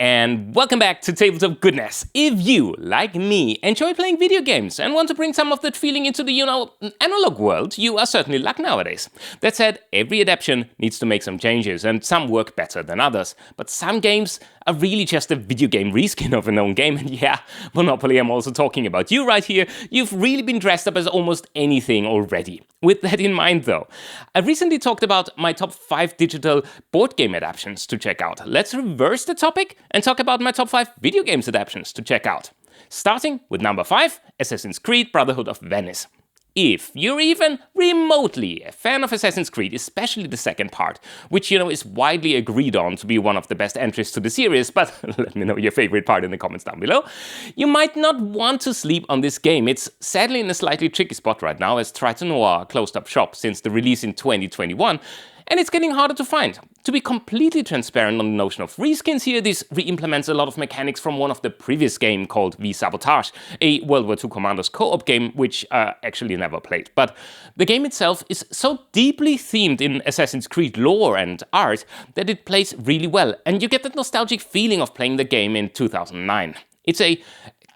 And welcome back to Tabletop Goodness. If you, like me, enjoy playing video games and want to bring some of that feeling into the, analog world, you are certainly lucky nowadays. That said, every adaptation needs to make some changes, and some work better than others. But some games are really just a video game reskin of a known game, and yeah, Monopoly, I'm also talking about you right here. You've really been dressed up as almost anything already. With that in mind though, I recently talked about my top 5 digital board game adaptions to check out. Let's reverse the topic and talk about my top 5 video games adaptions to check out. Starting with number 5, Assassin's Creed Brotherhood of Venice. If you're even remotely a fan of Assassin's Creed, especially the second part, which, is widely agreed on to be one of the best entries to the series, but let me know your favorite part in the comments down below, you might not want to sleep on this game. It's sadly in a slightly tricky spot right now, as Triton Noir closed up shop since the release in 2021, and it's getting harder to find. To be completely transparent on the notion of reskins here, this re-implements a lot of mechanics from one of the previous games called V Sabotage, a World War II Commanders co-op game which I actually never played. But the game itself is so deeply themed in Assassin's Creed lore and art that it plays really well, and you get that nostalgic feeling of playing the game in 2009. It's a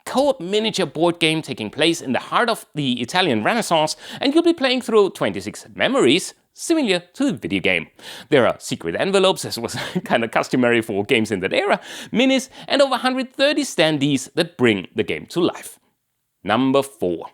co-op miniature board game taking place in the heart of the Italian Renaissance, and you'll be playing through 26 memories, similar to the video game. There are secret envelopes, as was kind of customary for games in that era, minis, and over 130 standees that bring the game to life. Number 4.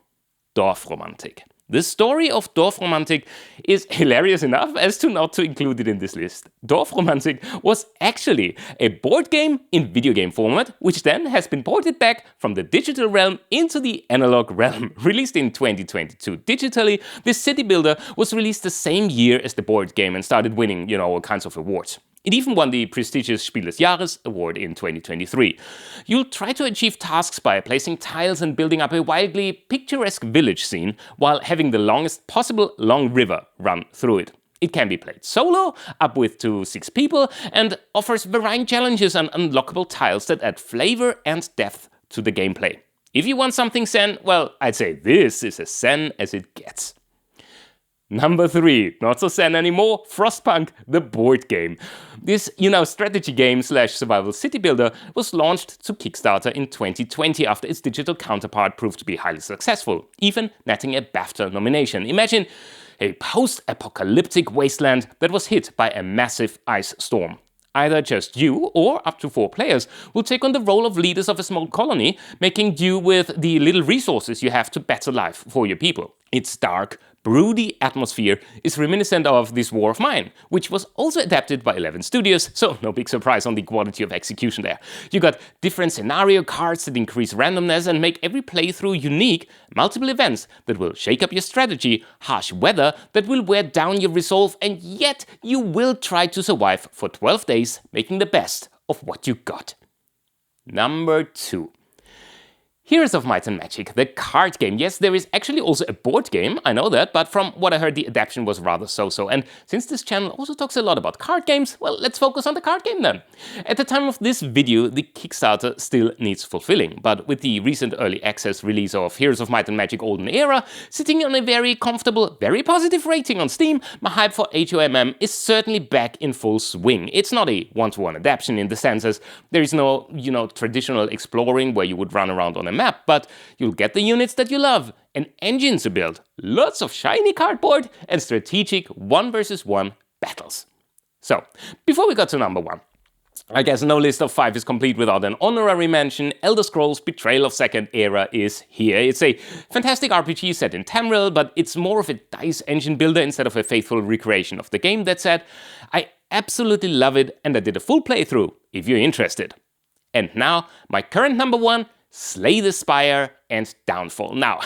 Dorfromantik. The story of Dorfromantik is hilarious enough as to not to include it in this list. Dorfromantik was actually a board game in video game format, which then has been ported back from the digital realm into the analog realm. Released in 2022 digitally, this city builder was released the same year as the board game and started winning, all kinds of awards. It even won the prestigious Spiel des Jahres award in 2023. You'll try to achieve tasks by placing tiles and building up a wildly picturesque village scene while having the longest possible long river run through it. It can be played solo, up with to 6 people, and offers varying challenges and unlockable tiles that add flavor and depth to the gameplay. If you want something zen, well, I'd say this is as zen as it gets. Number 3, not so zen anymore, Frostpunk, the board game. This, strategy game / survival city builder was launched to Kickstarter in 2020 after its digital counterpart proved to be highly successful, even netting a BAFTA nomination. Imagine a post-apocalyptic wasteland that was hit by a massive ice storm. Either just you or up to 4 players will take on the role of leaders of a small colony, making do with the little resources you have to better life for your people. Its dark, broody atmosphere is reminiscent of This War of Mine, which was also adapted by 11 studios, so no big surprise on the quality of execution there. You got different scenario cards that increase randomness and make every playthrough unique, multiple events that will shake up your strategy, harsh weather that will wear down your resolve, and yet you will try to survive for 12 days, making the best of what you got. Number 2. Heroes of Might and Magic, the card game. Yes, there is actually also a board game, I know that, but from what I heard, the adaptation was rather so-so. And since this channel also talks a lot about card games, well, let's focus on the card game then. At the time of this video, the Kickstarter still needs fulfilling, but with the recent early access release of Heroes of Might and Magic Olden Era, sitting on a very comfortable, very positive rating on Steam, my hype for HOMM is certainly back in full swing. It's not a one-to-one adaptation in the sense as there is no, traditional exploring where you would run around on a map, but you'll get the units that you love, an engine to build, lots of shiny cardboard, and strategic 1 versus 1 battles. So, before we got to number 1, I guess no list of 5 is complete without an honorary mention. Elder Scrolls Betrayal of Second Era is here. It's a fantastic RPG set in Tamriel, but it's more of a dice engine builder instead of a faithful recreation of the game. That said, I absolutely love it, and I did a full playthrough, if you're interested. And now, my current number 1, Slay the Spire and Downfall. Now,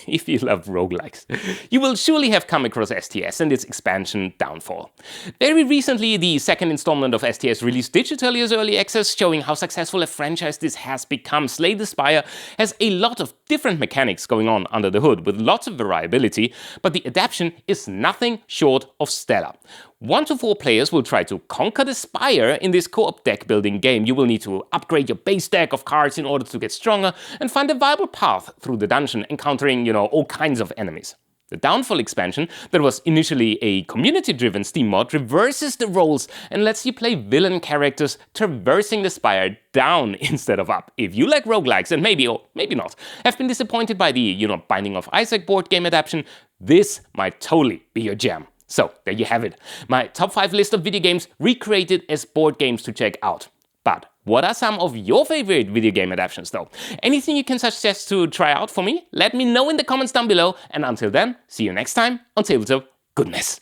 if you love roguelikes, you will surely have come across STS and its expansion Downfall. Very recently, the second installment of STS released digitally as early access, showing how successful a franchise this has become. Slay the Spire has a lot of different mechanics going on under the hood, with lots of variability, but the adaptation is nothing short of stellar. 1 to 4 players will try to conquer the Spire in this co-op deck building game. You will need to upgrade your base deck of cards in order to get stronger and find a viable path through the dungeon, encountering, all kinds of enemies. The Downfall expansion, that was initially a community-driven Steam mod, reverses the roles and lets you play villain characters traversing the Spire down instead of up. If you like roguelikes and maybe, or maybe not, have been disappointed by the, Binding of Isaac board game adaptation, this might totally be your jam. So, there you have it. My top 5 list of video games recreated as board games to check out. But what are some of your favorite video game adaptations though? Anything you can suggest to try out for me? Let me know in the comments down below, and until then, see you next time on Tabletop Goodness.